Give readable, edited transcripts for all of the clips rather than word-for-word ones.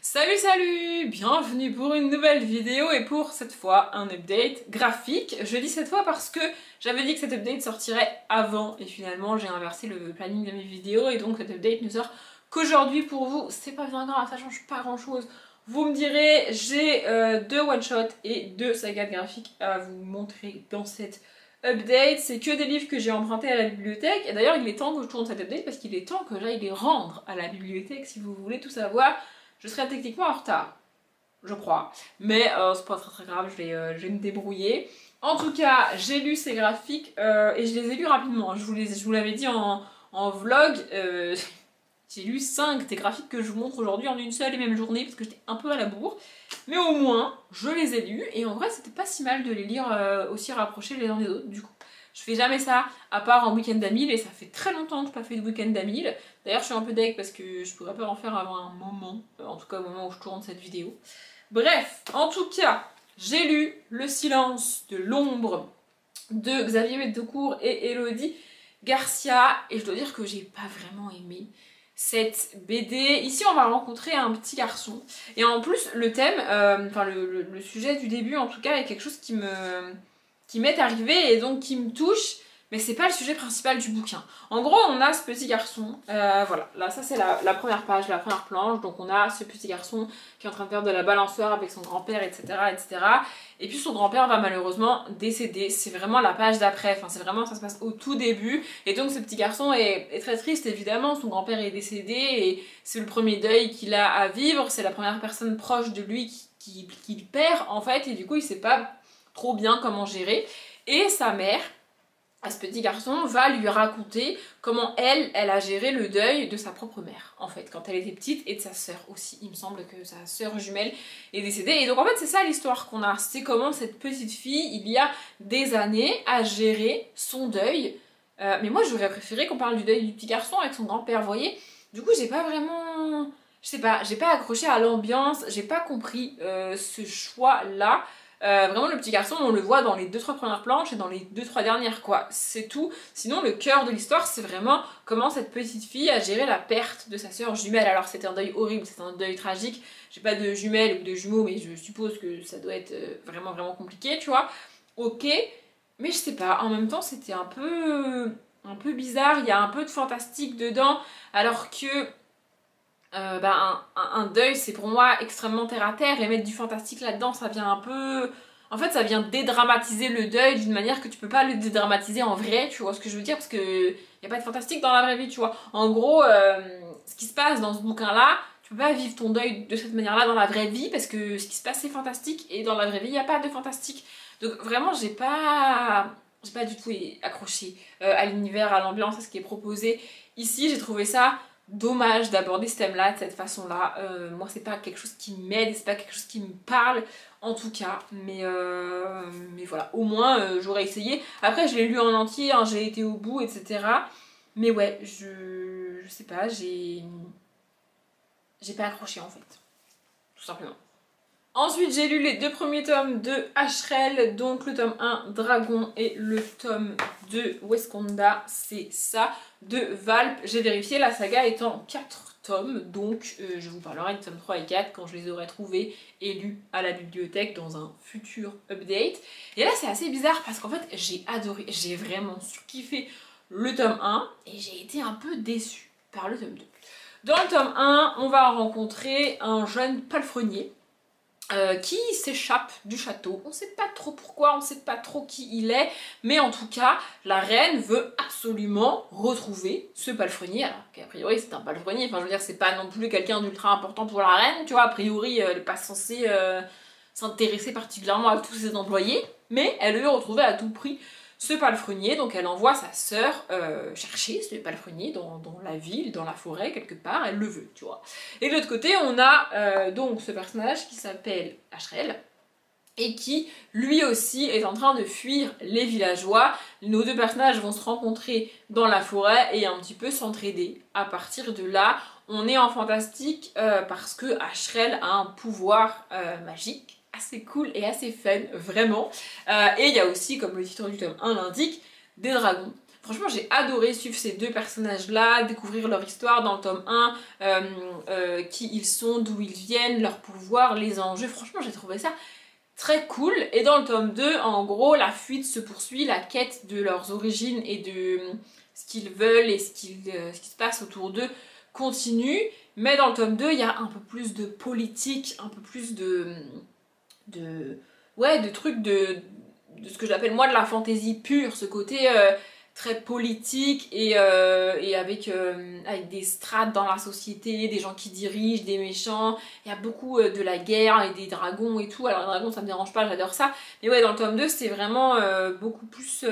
Salut, bienvenue pour une nouvelle vidéo et pour cette fois un update graphique. Je dis cette fois parce que j'avais dit que cet update sortirait avant et finalement j'ai inversé le planning de mes vidéos et donc cet update ne sort qu'aujourd'hui pour vous. C'est pas bien grave, ça change pas grand chose. Vous me direz, j'ai deux one-shots et deux sagas graphiques à vous montrer dans cette update. C'est que des livres que j'ai empruntés à la bibliothèque et d'ailleurs il est temps que je tourne cet update parce qu'il est temps que j'aille les rendre à la bibliothèque si vous voulez tout savoir. Je serai techniquement en retard, je crois, mais c'est pas très grave, je vais me débrouiller. En tout cas, j'ai lu ces graphiques et je les ai lus rapidement. Je vous l'avais dit en vlog, j'ai lu 5 des graphiques que je vous montre aujourd'hui en une seule et même journée parce que j'étais un peu à la bourre. Mais au moins, je les ai lus et en vrai, c'était pas si mal de les lire aussi rapprochés les uns des autres du coup. Je fais jamais ça, à part en week-end à 1000 et ça fait très longtemps que je n'ai pas fait de week-end à 1000. D'ailleurs, je suis un peu deg parce que je pourrais pas en faire avant un moment, en tout cas au moment où je tourne cette vidéo. Bref, en tout cas, j'ai lu Le silence de l'ombre de Xavier Bettencourt et Elodie Garcia et je dois dire que j'ai pas vraiment aimé cette BD. Ici, on va rencontrer un petit garçon et en plus, le thème, enfin le sujet du début en tout cas est quelque chose qui m'est arrivé et donc qui me touche, mais c'est pas le sujet principal du bouquin. En gros, on a ce petit garçon, voilà, là ça c'est la première page, la première planche, donc on a ce petit garçon qui est en train de faire de la balançoire avec son grand-père, etc., etc. Et puis son grand-père va malheureusement décéder, c'est vraiment la page d'après, enfin c'est vraiment, ça se passe au tout début, et donc ce petit garçon est très triste évidemment, son grand-père est décédé, et c'est le premier deuil qu'il a à vivre, c'est la première personne proche de lui qu'il perd en fait, et du coup il sait pas trop bien comment gérer, et sa mère, à ce petit garçon, va lui raconter comment elle a géré le deuil de sa propre mère, en fait, quand elle était petite, et de sa sœur aussi. Il me semble que sa sœur jumelle est décédée, et donc en fait c'est ça l'histoire qu'on a, c'est comment cette petite fille, il y a des années, a géré son deuil, mais moi j'aurais préféré qu'on parle du deuil du petit garçon avec son grand-père, vous voyez. Du coup j'ai pas vraiment, je sais pas, j'ai pas accroché à l'ambiance, j'ai pas compris ce choix-là. Vraiment le petit garçon on le voit dans les 2-3 premières planches et dans les 2-3 dernières quoi, c'est tout. Sinon le cœur de l'histoire c'est vraiment comment cette petite fille a géré la perte de sa sœur jumelle. Alors c'est un deuil horrible, c'est un deuil tragique, j'ai pas de jumelles ou de jumeaux mais je suppose que ça doit être vraiment compliqué tu vois. Ok, mais je sais pas, en même temps c'était un peu bizarre, il y a un peu de fantastique dedans alors que un deuil c'est pour moi extrêmement terre à terre et mettre du fantastique là-dedans ça vient un peu... En fait ça vient dédramatiser le deuil d'une manière que tu peux pas le dédramatiser en vrai, tu vois ce que je veux dire, parce que y a pas de fantastique dans la vraie vie tu vois. En gros ce qui se passe dans ce bouquin là, tu peux pas vivre ton deuil de cette manière là dans la vraie vie parce que ce qui se passe c'est fantastique et dans la vraie vie y a pas de fantastique. Donc vraiment j'ai pas du tout accroché à l'univers, à l'ambiance, à ce qui est proposé. Ici j'ai trouvé ça dommage d'aborder ce thème-là de cette façon-là. Moi, c'est pas quelque chose qui m'aide, c'est pas quelque chose qui me parle, en tout cas. Mais voilà, au moins, j'aurais essayé. Après, je l'ai lu en entier, hein, j'ai été au bout, etc. Mais ouais, je sais pas, j'ai pas accroché, en fait. Tout simplement. Ensuite, j'ai lu les 2 premiers tomes de Ashrel, donc le tome 1, Dragon, et le tome 2, Wesconda, c'est ça, de Valp. J'ai vérifié, la saga est en 4 tomes, donc je vous parlerai de tome 3 et 4 quand je les aurai trouvés et lus à la bibliothèque dans un futur update. Et là, c'est assez bizarre parce qu'en fait, j'ai adoré, j'ai vraiment surkiffé le tome 1 et j'ai été un peu déçue par le tome 2. Dans le tome 1, on va rencontrer un jeune palefrenier qui s'échappe du château. On sait pas trop pourquoi, on sait pas trop qui il est, mais en tout cas, la reine veut absolument retrouver ce palefrenier, alors qu'a priori c'est un palefrenier, enfin je veux dire c'est pas non plus quelqu'un d'ultra important pour la reine, tu vois, a priori elle est pas censée s'intéresser particulièrement à tous ses employés, mais elle veut retrouver à tout prix ce palefrenier, donc elle envoie sa sœur chercher ce palefrenier dans la ville, dans la forêt, quelque part, elle le veut, tu vois. Et de l'autre côté, on a donc ce personnage qui s'appelle Ashrel, et qui, lui aussi, est en train de fuir les villageois. Nos deux personnages vont se rencontrer dans la forêt et un petit peu s'entraider. À partir de là, on est en fantastique parce que Ashrel a un pouvoir magique, assez cool et assez fun, vraiment. Et il y a aussi, comme le titre du tome 1 l'indique, des dragons. Franchement, j'ai adoré suivre ces deux personnages-là, découvrir leur histoire dans le tome 1, qui ils sont, d'où ils viennent, leurs pouvoirs, les enjeux. Franchement, j'ai trouvé ça très cool. Et dans le tome 2, en gros, la fuite se poursuit, la quête de leurs origines et de ce qu'ils veulent et ce qui se passe autour d'eux continue. Mais dans le tome 2, il y a un peu plus de politique, un peu plus ouais, de trucs de ce que j'appelle moi de la fantaisie pure, ce côté très politique et avec des strates dans la société, des gens qui dirigent, des méchants. Il y a beaucoup de la guerre et des dragons et tout. Alors les dragons ça me dérange pas, j'adore ça. Mais ouais, dans le tome 2 c'est vraiment beaucoup plus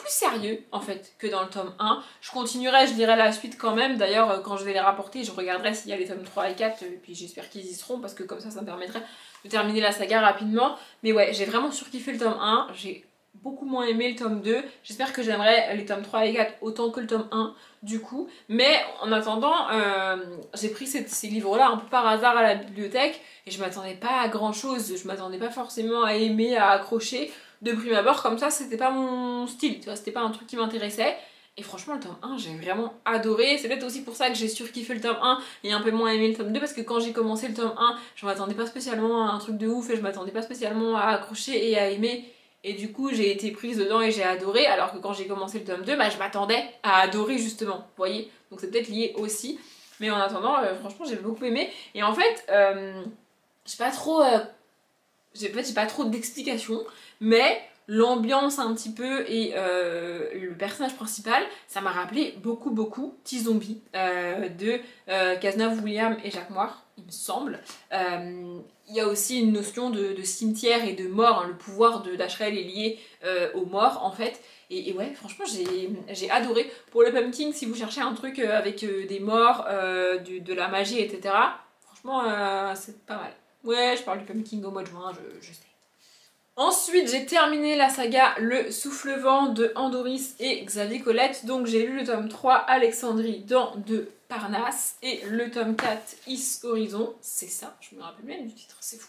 sérieux en fait que dans le tome 1. Je continuerai, je lirai la suite quand même. D'ailleurs quand je vais les rapporter, je regarderai s'il y a les tomes 3 et 4 et puis j'espère qu'ils y seront parce que comme ça me permettrait de terminer la saga rapidement. Mais ouais, j'ai vraiment surkiffé le tome 1, j'ai beaucoup moins aimé le tome 2. J'espère que j'aimerai les tomes 3 et 4 autant que le tome 1 du coup. Mais en attendant, j'ai pris ces livres-là un peu par hasard à la bibliothèque et je m'attendais pas à grand chose. Je m'attendais pas forcément à aimer, à accrocher. De prime abord, comme ça, c'était pas mon style, tu vois, c'était pas un truc qui m'intéressait. Et franchement, le tome 1, j'ai vraiment adoré. C'est peut-être aussi pour ça que j'ai surkiffé le tome 1 et un peu moins aimé le tome 2, parce que quand j'ai commencé le tome 1, je m'attendais pas spécialement à un truc de ouf et je m'attendais pas spécialement à accrocher et à aimer. Et du coup, j'ai été prise dedans et j'ai adoré, alors que quand j'ai commencé le tome 2, bah, je m'attendais à adorer justement, vous voyez. Donc c'est peut-être lié aussi. Mais en attendant, franchement, j'ai beaucoup aimé. Et en fait, j'ai pas trop... j'ai pas trop d'explications, mais l'ambiance un petit peu et le personnage principal, ça m'a rappelé beaucoup T-Zombie de Cazenave William et Jacques Moir, il me semble. Il y a aussi une notion de cimetière et de mort, hein. Le pouvoir d'Asriel est lié aux morts en fait. Et ouais, franchement, j'ai adoré. Pour le Pumpkin, si vous cherchez un truc avec des morts, de la magie, etc., franchement, c'est pas mal. Ouais, je parle du Pumpkin au mois de juin, je sais. Ensuite, j'ai terminé la saga Le Souffle-Vent de Andoris et Xavier Colette. Donc j'ai lu le tome 3 Alexandrie dans de Parnasse et le tome 4 Is Horizon. C'est ça, je me rappelle même du titre, c'est fou.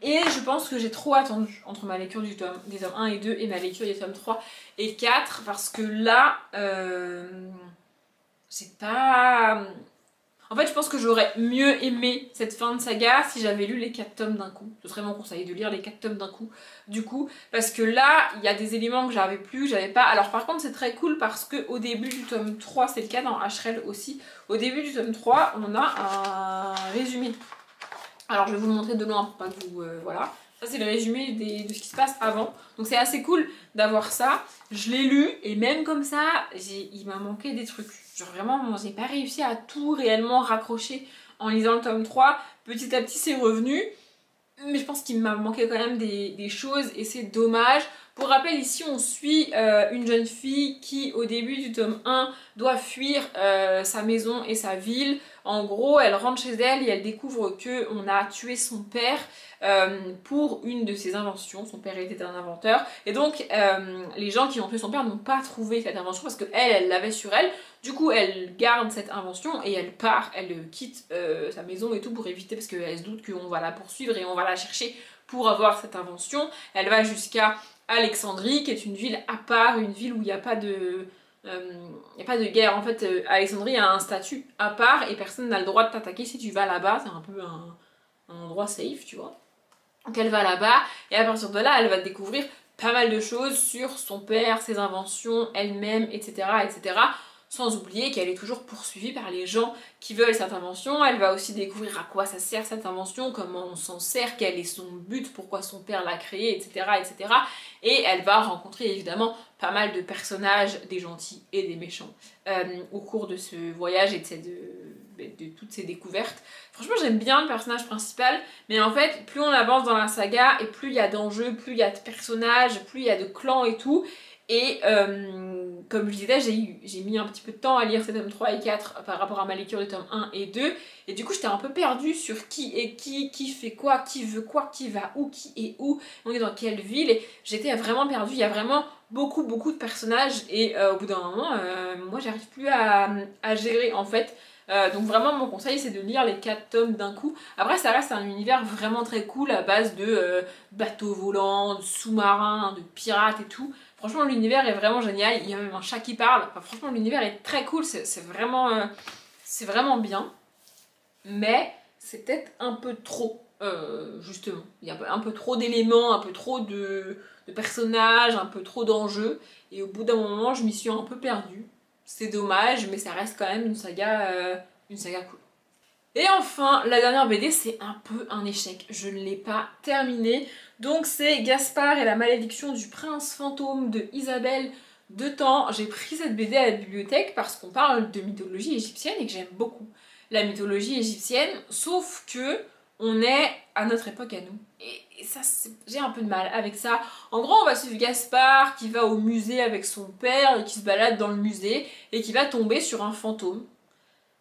Et je pense que j'ai trop attendu entre ma lecture des tomes 1 et 2 et ma lecture des tomes 3 et 4 parce que là, c'est pas... En fait, je pense que j'aurais mieux aimé cette fin de saga si j'avais lu les 4 tomes d'un coup. Ce serait mon conseil, de lire les 4 tomes d'un coup. Du coup, parce que là, il y a des éléments que j'avais plus, que j'avais pas. Alors par contre, c'est très cool parce qu'au début du tome 3, c'est le cas dans Asriel aussi, au début du tome 3, on a un résumé. Alors je vais vous le montrer de loin pour pas que vous... voilà. Ça c'est le résumé de ce qui se passe avant. Donc c'est assez cool d'avoir ça. Je l'ai lu et même comme ça, il m'a manqué des trucs. Genre vraiment, j'ai pas réussi à tout réellement raccrocher en lisant le tome 3. Petit à petit c'est revenu. Mais je pense qu'il m'a manqué quand même des choses et c'est dommage. Pour rappel, ici on suit une jeune fille qui au début du tome 1 doit fuir sa maison et sa ville. En gros, elle rentre chez elle et elle découvre qu'on a tué son père pour une de ses inventions. Son père était un inventeur. Et donc, les gens qui ont tué son père n'ont pas trouvé cette invention parce qu'elle, elle l'avait sur elle. Du coup, elle garde cette invention et elle part, elle quitte sa maison et tout pour éviter, parce qu'elle se doute qu'on va la poursuivre et on va la chercher pour avoir cette invention. Elle va jusqu'à Alexandrie, qui est une ville à part, une ville où il n'y a pas de... Il n'y a pas de guerre. En fait, Alexandrie a un statut à part et personne n'a le droit de t'attaquer si tu vas là-bas. C'est un peu un endroit safe, tu vois. Donc elle va là-bas et à partir de là, elle va découvrir pas mal de choses sur son père, ses inventions, elle-même, etc., etc. Sans oublier qu'elle est toujours poursuivie par les gens qui veulent cette invention. Elle va aussi découvrir à quoi ça sert cette invention, comment on s'en sert, quel est son but, pourquoi son père l'a créée, etc., etc. Et elle va rencontrer évidemment pas mal de personnages, des gentils et des méchants, au cours de ce voyage et de toutes ces découvertes. Franchement, j'aime bien le personnage principal, mais en fait, plus on avance dans la saga, et plus il y a d'enjeux, plus il y a de personnages, plus il y a de clans et tout. Et comme je disais, j'ai mis un petit peu de temps à lire ces tomes 3 et 4 par rapport à ma lecture des tomes 1 et 2. Et du coup, j'étais un peu perdue sur qui est qui fait quoi, qui veut quoi, qui va où, qui est où, on est dans quelle ville. Et j'étais vraiment perdue, il y a vraiment beaucoup de personnages. Et au bout d'un moment, moi, j'arrive plus à gérer en fait. Donc vraiment mon conseil c'est de lire les 4 tomes d'un coup. Après ça reste un univers vraiment très cool à base de bateaux volants, de sous-marins, de pirates et tout. Franchement l'univers est vraiment génial, il y a même un chat qui parle. Enfin, franchement l'univers est très cool, c'est vraiment bien. Mais c'est peut-être un peu trop, justement. Il y a un peu trop d'éléments, un peu trop de personnages, un peu trop d'enjeux. Et au bout d'un moment je m'y suis un peu perdue. C'est dommage, mais ça reste quand même une saga cool. Et enfin, la dernière BD, c'est un peu un échec. Je ne l'ai pas terminée. Donc c'est Gaspard et la malédiction du prince fantôme de Isabelle de Temps. J'ai pris cette BD à la bibliothèque parce qu'on parle de mythologie égyptienne et que j'aime beaucoup la mythologie égyptienne, sauf que on est à notre époque à nous. Et ça, j'ai un peu de mal avec ça. En gros, on va suivre Gaspard qui va au musée avec son père et qui se balade dans le musée et qui va tomber sur un fantôme.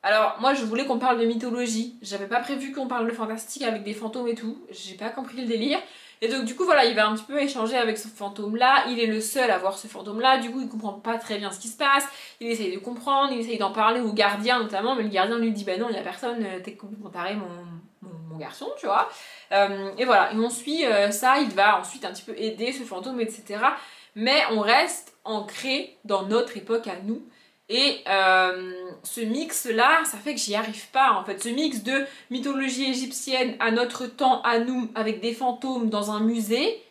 Alors, moi, je voulais qu'on parle de mythologie. J'avais pas prévu qu'on parle de fantastique avec des fantômes et tout. J'ai pas compris le délire. Et donc, du coup, voilà, il va un petit peu échanger avec ce fantôme-là. Il est le seul à voir ce fantôme-là. Du coup, il comprend pas très bien ce qui se passe. Il essaye de comprendre, il essaye d'en parler au gardien notamment. Mais le gardien lui dit, bah non, il y a personne, t'es complètement taré, mon garçon, tu vois. Et voilà, et on suit ça. Il va ensuite un petit peu aider ce fantôme, etc. Mais on reste ancré dans notre époque à nous. Et ce mix là, ça fait que j'y arrive pas en fait. Ce mix de mythologie égyptienne à notre temps, à nous, avec des fantômes dans un musée.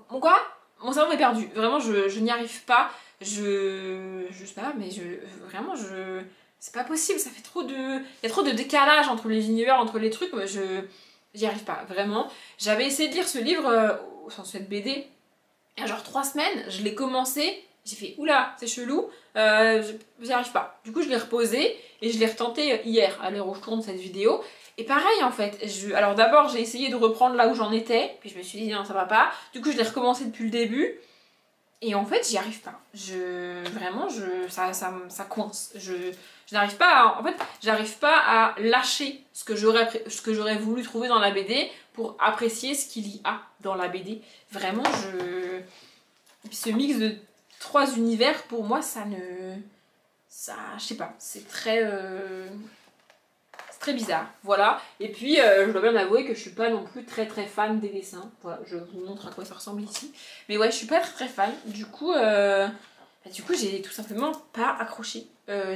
Quoi? Mon cerveau est perdu. Vraiment, je n'y arrive pas. Je sais pas, mais vraiment, c'est pas possible. Ça fait trop de. Il y a trop de décalage entre les univers, entre les trucs. J'y arrive pas, vraiment. J'avais essayé de lire ce livre, enfin cette BD, il y a genre 3 semaines. Je l'ai commencé. J'ai fait oula, c'est chelou, j'y arrive pas. Du coup, je l'ai reposé et je l'ai retenté hier, à l'heure où je tourne cette vidéo. Et pareil en fait, alors d'abord j'ai essayé de reprendre là où j'en étais, puis je me suis dit non, ça va pas. Du coup, je l'ai recommencé depuis le début. Et en fait, j'y arrive pas. Vraiment, ça coince. Je n'arrive pas à, en fait, j'arrive pas à lâcher ce que j'aurais voulu trouver dans la BD pour apprécier ce qu'il y a dans la BD. Vraiment, et puis ce mix de 3 univers, pour moi, je sais pas, c'est très bizarre, voilà. Et puis, je dois bien avouer que je suis pas non plus très fan des dessins. Voilà, je vous montre à quoi ça ressemble ici. Mais ouais, je suis pas très fan. Du coup, j'ai tout simplement pas accroché.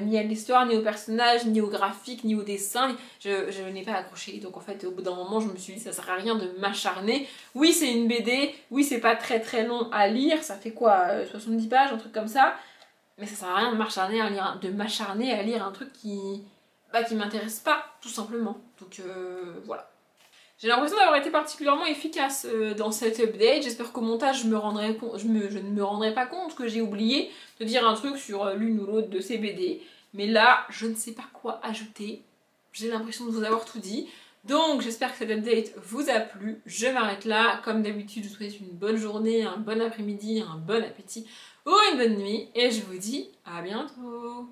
Ni à l'histoire, ni au personnage, ni au graphique, ni au dessin. Je n'ai pas accroché. Donc en fait, au bout d'un moment, je me suis dit, ça sert à rien de m'acharner. Oui, c'est une BD. Oui, c'est pas très long à lire. Ça fait quoi, 70 pages, un truc comme ça. Mais ça sert à rien de m'acharner à lire un truc qui m'intéresse pas, tout simplement. Donc voilà. J'ai l'impression d'avoir été particulièrement efficace dans cette update. J'espère qu'au montage, je ne me rendrai pas compte que j'ai oublié de dire un truc sur l'une ou l'autre de ces BD. Mais là, je ne sais pas quoi ajouter. J'ai l'impression de vous avoir tout dit. Donc j'espère que cette update vous a plu. Je m'arrête là. Comme d'habitude, je vous souhaite une bonne journée, un bon après-midi, un bon appétit ou une bonne nuit. Et je vous dis à bientôt.